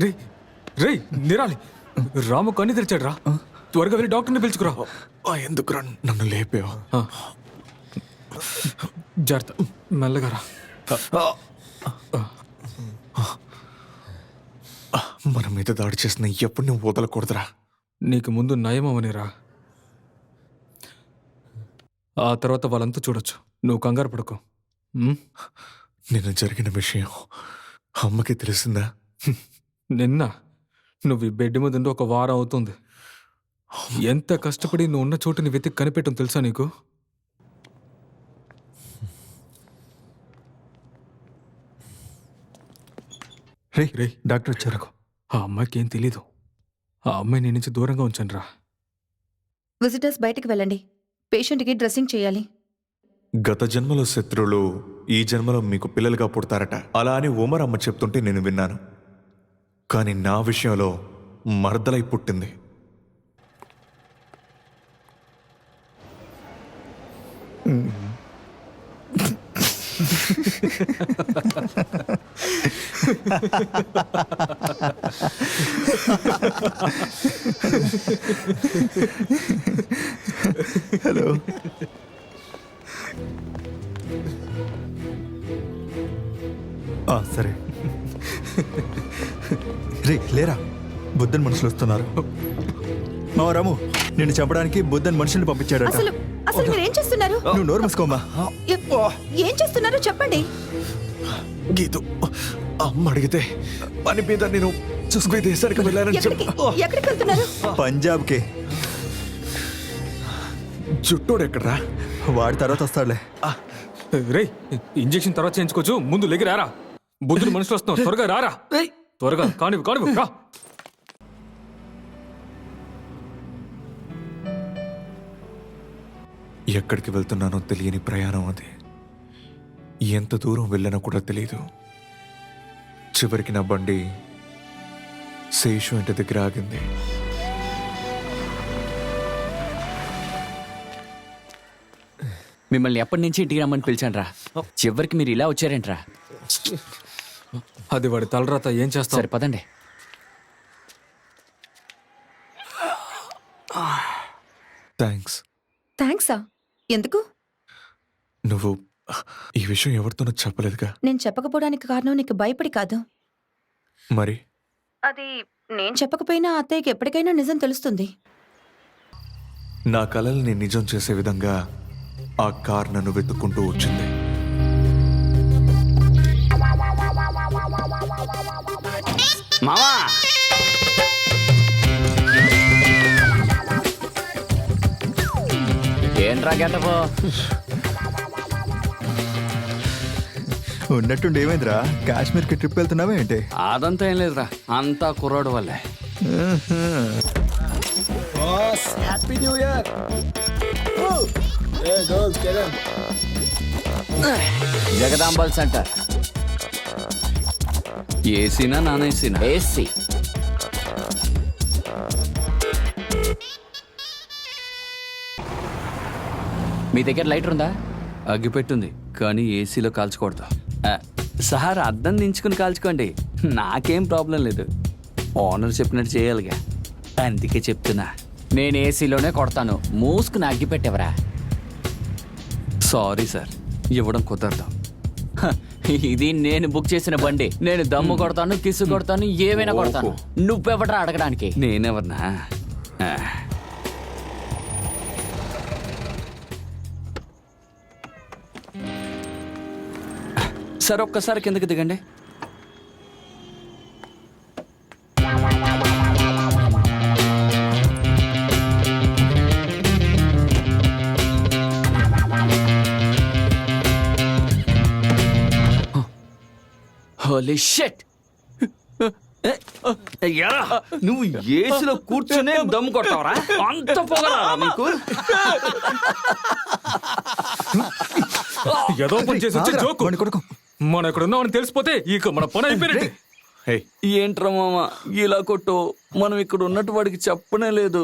రే రే నిరాలి, రాము కన్ను తెరిచాడు రా. త్వరగా వెళ్ళి డాక్టర్ని పిలుచుకురా. ఎందుకురా నన్ను లేపావు? జాగ్రత్త, మెల్లగా రా. మన మీద దాడి చేసిన ఎప్పుడు నువ్వు వదలకూడదురా. నీకు ముందు నయం అవనిరా, ఆ తర్వాత వాళ్ళంతా చూడొచ్చు. నువ్వు కంగారు పడుకో. నిన్న జరిగిన విషయం అమ్మకి తెలిసిందా? నిన్న నువ్వు ఈ బెడ్ మీద ఉండి 1 వారం అవుతుంది. ఎంత కష్టపడి నువ్వు ఉన్న చోటుని వెతికి కనిపెట్టం తెలుసా నీకు? రే రే డాక్టర్ వచ్చారు. ఆ అమ్మాయికి ఏం తెలీదు. ఆ అమ్మాయి నీ నుంచి దూరంగా ఉంచండి రా. విజిటర్స్ బయటికి వెళ్ళండి. పేషెంట్కి డ్రెస్సింగ్ చేయాలి. గత జన్మలో శత్రువులు ఈ జన్మలో మీకు పిల్లలుగా పుడతారట. అలా అని ఉమర్ అమ్మ చెప్తుంటే నేను విన్నాను. కానీ నా విషయంలో మరదలై పుట్టింది. హలో. సరే రే లేరా, బుద్ధన్ మనుషులు వస్తున్నారు. మా రాము నిన్ను చంపడానికి బుద్ధన్ మనుషుల్ని పంపించాడట. అసలు అసలు మీరు ఏం చేస్తున్నారు? నువ్వు నోరు మూసుకోమ్మా. ఏం చేస్తున్నారు చెప్పండి. గీతు అమ్మ అడిగితే పని మీద నేను చూసుకునే దేశానికి వెళ్ళానని చెప్పు. ఎక్కడికి వెళ్తున్నారు? పంజాబ్కి. చుట్టోడు ఎక్కడరా? వాడి తర్వాత వస్తాడులే. రే ఇంజెక్షన్ తర్వాత చేయించుకోవచ్చు, ముందు లెగి రారా. బుద్ధుడు మనుషులు వస్తున్నావు, త్వరగా రారా. త్వరగా కానివ్వు కానివ్వు రా. ఎక్కడికి వెళ్తున్నానో తెలియని ప్రయాణం అది. ఎంత దూరం వెళ్ళానో కూడా తెలియదు. చివరికి నా బండి శేషు ఇంటి దగ్గర ఆగింది. మిమ్మల్ని ఎప్పటి నుంచి ఇంటికి రమ్మని పిలిచాను రా. చివరికి మీరు ఇలా వచ్చారేంట్రా? అది వాడి తలరాత, ఏం చేస్తా. సరే పదండి. థ్యాంక్స్. థ్యాంక్సా? ఎందుకు? నువ్వు ఈ విషయం ఎవరితోనో చెప్పలేదుగా. నేను చెప్పకపోవడానికి కారణం నీకు భయపడి కాదు. మరి అది నేను చెప్పకపోయినా అత్తయ్యకి ఎప్పటికైనా నిజం తెలుస్తుంది. నా కలల్ని నిజం చేసే విధంగా ఆ కార్ నన్ను వెతుక్కుంటూ వచ్చింది. మామా ఏంట్రా గెటపో? ఉన్నట్టుండి ఏమైందిరా, కాశ్మీర్కి ట్రిప్ వెళ్తున్నావా ఏంటి? అదంతా ఏం లేదురా, అంతా కుర్రాడు వల్లే. Happy new year. జగదాంబల్ సెంటర్. ఏసీనా నాన్ ఏసీనా? ఏసీ. మీ దగ్గర లైటర్ ఉందా? అగ్గిపెట్టుంది, కానీ ఏసీలో కాల్చకూడదు. సార్ అద్దం దించుకుని కాల్చుకోండి, నాకేం ప్రాబ్లం లేదు. ఓనర్ చెప్పినట్టు చేయాలిగా, అందుకే చెప్తున్నా. నేను ఏసీలోనే కొడతాను, మూసుకుని అగ్గిపెట్టేవరా. సారీ సార్, ఇవ్వడం కుదరదు. ఇది నేను బుక్ చేసిన బండి. నేను దమ్ము కొడతాను, కిస్సు కొడతాను, ఏమైనా కొడతాను. నువ్వెవడరా అడగడానికి? నేనెవరనా? సరే ఒక్కసారి కిందకి దిగండి. Holy shit! నువ్వు ఏసీలో కూర్చునే దమ్ము కొడతావరా? అంత పొగరా నీకు? ఏదో పని చేసి వచ్చి జోకు. కొడుకు మనం ఎక్కడ ఉన్నామని తెలిసిపోతే ఇక మన పని అయిపోయినట్టే. ఏంట్రా మామ ఇలా కొట్టు? మనం ఇక్కడ ఉన్నట్టు వాడికి చెప్పనే లేదు.